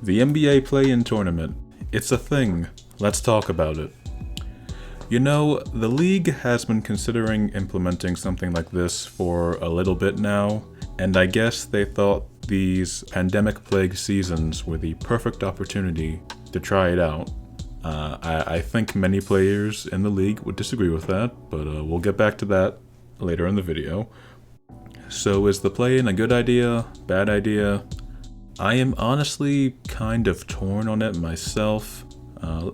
The NBA play-in tournament. It's a thing. Let's talk about it. You know, the league has been considering implementing something like this for a little bit now, and I guess they thought these pandemic-plagued seasons were the perfect opportunity to try it out. I think many players in the league would disagree with that, but we'll get back to that later in the video. So is the play-in a good idea, bad idea? I am honestly kind of torn on it myself.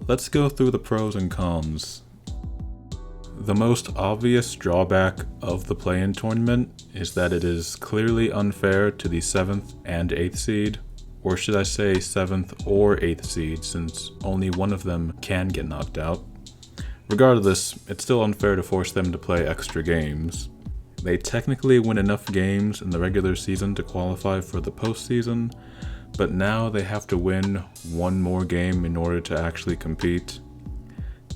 Let's go through the pros and cons. The most obvious drawback of the play-in tournament is that it is clearly unfair to the 7th and 8th seed, or should I say 7th or 8th seed, since only one of them can get knocked out. Regardless, it's still unfair to force them to play extra games. They technically win enough games in the regular season to qualify for the postseason, but now they have to win one more game in order to actually compete.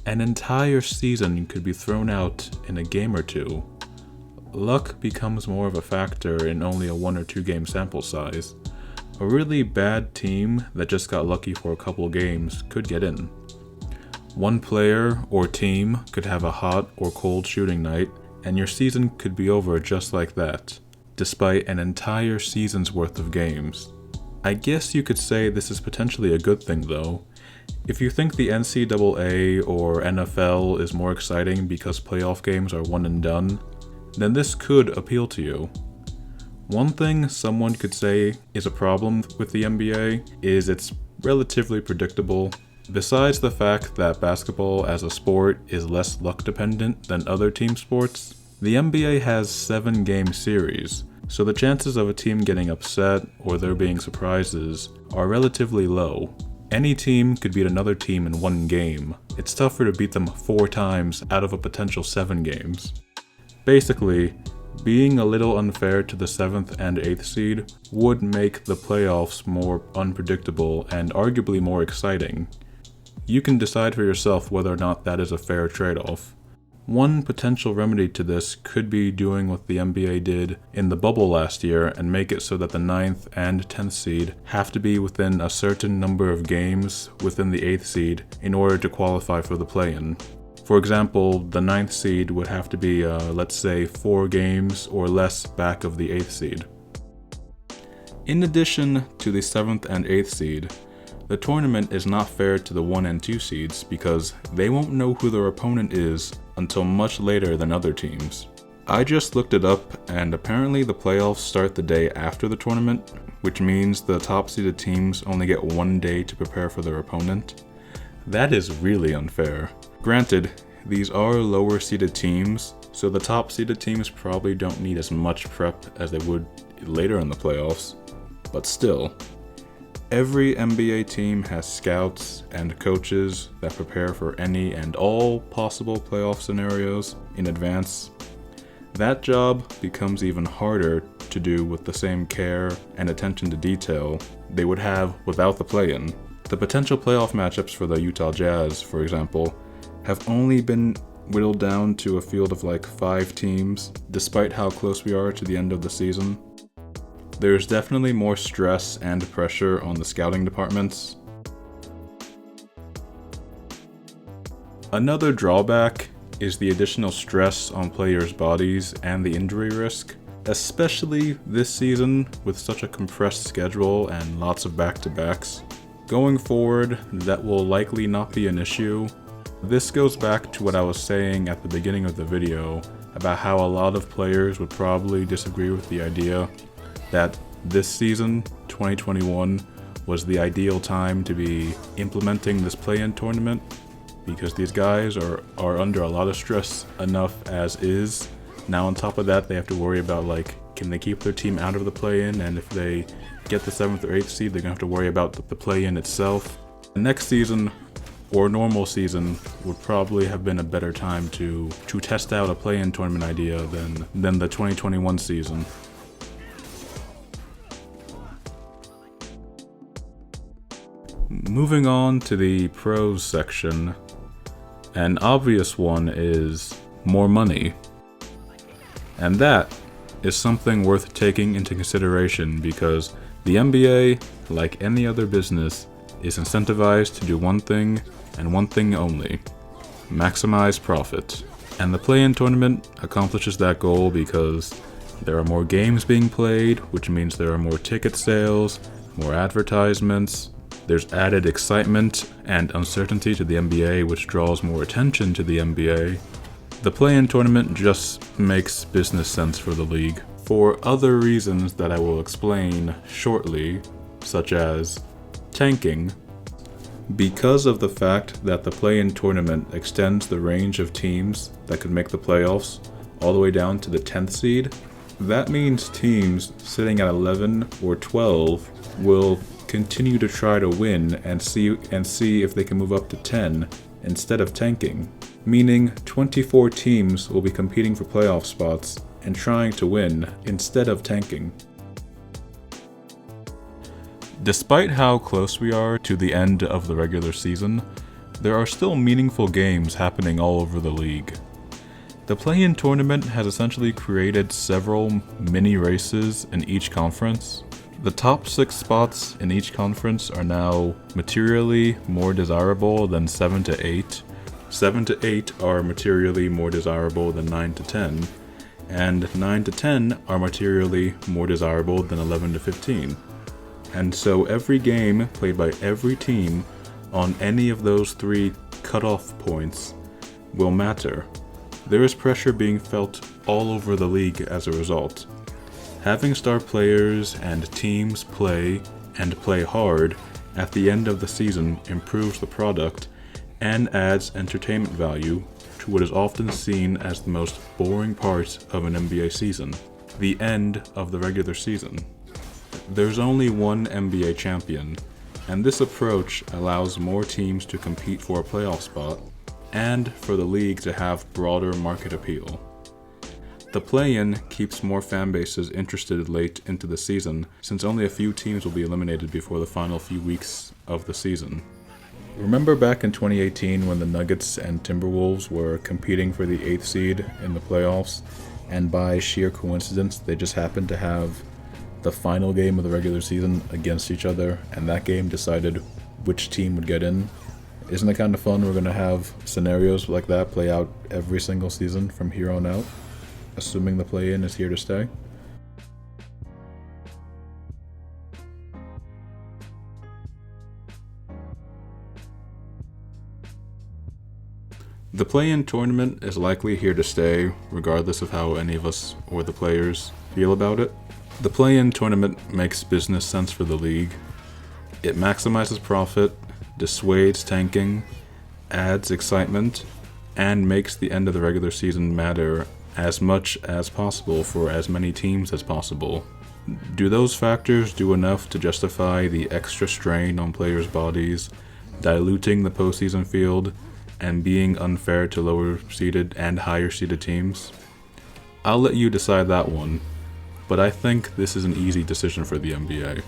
An entire season could be thrown out in a game or two. Luck becomes more of a factor in only a 1 or 2 game sample size. A really bad team that just got lucky for a couple games could get in. One player or team could have a hot or cold shooting night, and your season could be over just like that, despite an entire season's worth of games. I guess you could say this is potentially a good thing though. If you think the NCAA or NFL is more exciting because playoff games are one and done, then this could appeal to you. One thing someone could say is a problem with the NBA is it's relatively predictable. Besides the fact that basketball as a sport is less luck dependent than other team sports, the NBA has 7-game series, so the chances of a team getting upset or there being surprises are relatively low. Any team could beat another team in one game. It's tougher to beat them 4 times out of a potential 7 games. Basically, being a little unfair to the 7th and 8th seed would make the playoffs more unpredictable and arguably more exciting. You can decide for yourself whether or not that is a fair trade-off. One potential remedy to this could be doing what the NBA did in the bubble last year and make it so that the 9th and 10th seed have to be within a certain number of games within the 8th seed in order to qualify for the play-in. For example, the 9th seed would have to be, let's say, 4 games or less back of the 8th seed. In addition to the 7th and 8th seed, the tournament is not fair to the 1 and 2 seeds because they won't know who their opponent is until much later than other teams. I just looked it up, and apparently the playoffs start the day after the tournament, which means the top seeded teams only get 1 day to prepare for their opponent. That is really unfair. Granted, these are lower seeded teams, so the top seeded teams probably don't need as much prep as they would later in the playoffs, but still. Every NBA team has scouts and coaches that prepare for any and all possible playoff scenarios in advance. That job becomes even harder to do with the same care and attention to detail they would have without the play-in. The potential playoff matchups for the Utah Jazz, for example, have only been whittled down to a field of like 5 teams, despite how close we are to the end of the season. There's definitely more stress and pressure on the scouting departments. Another drawback is the additional stress on players' bodies and the injury risk, especially this season with such a compressed schedule and lots of back-to-backs. Going forward, that will likely not be an issue. This goes back to what I was saying at the beginning of the video about how a lot of players would probably disagree with the idea that this season, 2021, was the ideal time to be implementing this play-in tournament because these guys are under a lot of stress enough as is. Now on top of that, they have to worry about can they keep their team out of the play-in, and if they get the 7th or 8th seed, they're gonna have to worry about the play-in itself. The next season, or normal season, would probably have been a better time to test out a play-in tournament idea than the 2021 season. Moving on to the pros section, an obvious one is more money. And that is something worth taking into consideration because The NBA, like any other business, is incentivized to do one thing and one thing only: maximize profit. And the play-in tournament accomplishes that goal because there are more games being played, which means there are more ticket sales, more advertisements, there's added excitement and uncertainty to the NBA, which draws more attention to the NBA. The play-in tournament just makes business sense for the league, for other reasons that I will explain shortly, such as tanking. Because of the fact that the play-in tournament extends the range of teams that could make the playoffs all the way down to the 10th seed, that means teams sitting at 11 or 12 will continue to try to win and see if they can move up to 10 instead of tanking. Meaning 24 teams will be competing for playoff spots and trying to win instead of tanking. Despite how close we are to the end of the regular season, there are still meaningful games happening all over the league. The play-in tournament has essentially created several mini races in each conference. The top 6 spots in each conference are now materially more desirable than 7 to 8. 7 to 8 are materially more desirable than 9 to 10, and 9 to 10 are materially more desirable than 11 to 15. And so every game played by every team on any of those 3 cutoff points will matter. There is pressure being felt all over the league as a result. Having star players and teams play and play hard at the end of the season improves the product and adds entertainment value to what is often seen as the most boring part of an NBA season, the end of the regular season. There's only one NBA champion, and this approach allows more teams to compete for a playoff spot and for the league to have broader market appeal. The play-in keeps more fan bases interested late into the season, since only a few teams will be eliminated before the final few weeks of the season. Remember back in 2018 when the Nuggets and Timberwolves were competing for the 8th seed in the playoffs, and by sheer coincidence they just happened to have the final game of the regular season against each other, and that game decided which team would get in? Isn't it kind of fun? We're going to have scenarios like that play out every single season from here on out, assuming the play-in is here to stay. The play-in tournament is likely here to stay, regardless of how any of us or the players feel about it. The play-in tournament makes business sense for the league. It maximizes profit, dissuades tanking, adds excitement, and makes the end of the regular season matter as much as possible for as many teams as possible. Do those factors do enough to justify the extra strain on players' bodies, diluting the postseason field, and being unfair to lower-seeded and higher-seeded teams? I'll let you decide that one, but I think this is an easy decision for the NBA.